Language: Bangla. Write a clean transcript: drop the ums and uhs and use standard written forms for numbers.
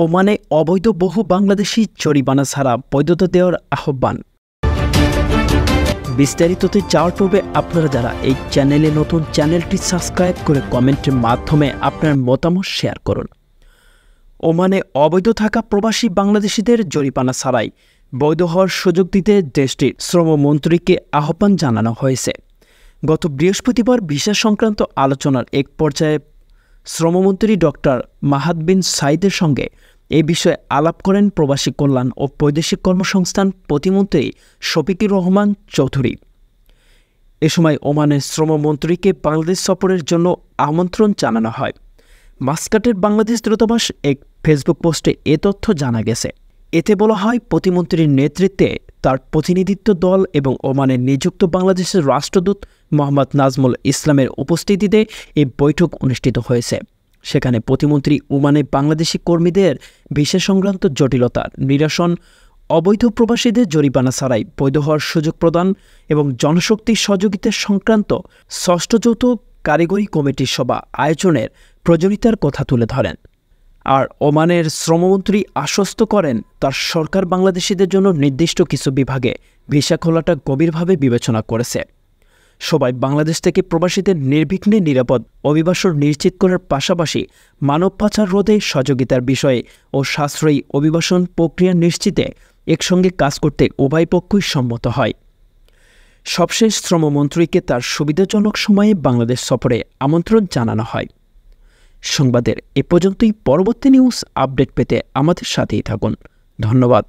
ওমানে অবৈধ বহু বাংলাদেশি জরিমানা ছাড়া বৈধতা দেওয়ার আহ্বান। বিস্তারিততে যাওয়ার পূর্বে আপনারা যারা এই চ্যানেলে নতুন, চ্যানেলটি সাবস্ক্রাইব করে কমেন্টের মাধ্যমে আপনার মতামত শেয়ার করুন। ওমানে অবৈধ থাকা প্রবাসী বাংলাদেশিদের জরিমানা ছাড়াই বৈধ হওয়ার সুযোগ দিতে দেশটির শ্রমমন্ত্রীকে আহ্বান জানানো হয়েছে। গত বৃহস্পতিবার ভিসা সংক্রান্ত আলোচনার এক পর্যায়ে শ্রমমন্ত্রী ডক্টর মাহাদ বিন সাইদের সঙ্গে এই বিষয়ে আলাপ করেন প্রবাসী কল্যাণ ও বৈদেশিক কর্মসংস্থান প্রতিমন্ত্রী শফিকুর রহমান চৌধুরী। এ সময় ওমানের শ্রমমন্ত্রীকে বাংলাদেশ সফরের জন্য আমন্ত্রণ জানানো হয়। মাস্কাটের বাংলাদেশ দূতাবাস এক ফেসবুক পোস্টে এ তথ্য জানা গেছে। এতে বলা হয়, প্রতিমন্ত্রীর নেতৃত্বে তার প্রতিনিধিত্ব দল এবং ওমানে নিযুক্ত বাংলাদেশের রাষ্ট্রদূত মোহাম্মদ নাজমুল ইসলামের উপস্থিতিতে এই বৈঠক অনুষ্ঠিত হয়েছে। সেখানে প্রতিমন্ত্রী ওমানে বাংলাদেশি কর্মীদের ভিসা সংক্রান্ত জটিলতা নিরসন, অবৈধ প্রবাসীদের জরিমানা ছাড়াই বৈধ হওয়ার সুযোগ প্রদান এবং জনশক্তি সহযোগিতা সংক্রান্ত ষষ্ঠ যৌথ কারিগরি কমিটির সভা আয়োজনের প্রয়োজনীয়তার কথা তুলে ধরেন। আর ওমানের শ্রমমন্ত্রী আশ্বস্ত করেন, তার সরকার বাংলাদেশিদের জন্য নির্দিষ্ট কিছু বিভাগে ভিসা খোলাটা গভীরভাবে বিবেচনা করেছে। সবাই বাংলাদেশ থেকে প্রবাসীদের নির্বিঘ্নে নিরাপদ অভিবাসন নিশ্চিত করার পাশাপাশি মানব পাচার রোধে সহযোগিতার বিষয়ে ও সাশ্রয়ী অভিবাসন প্রক্রিয়া নিশ্চিতে একসঙ্গে কাজ করতে উভয় পক্ষই সম্মত হয়। সবশেষ শ্রমমন্ত্রীকে তার সুবিধাজনক সময়ে বাংলাদেশ সফরে আমন্ত্রণ জানানো হয়। সংবাদের এ পর্যন্তই। পরবর্তী নিউজ আপডেট পেতে আমাদের সাথেই থাকুন। ধন্যবাদ।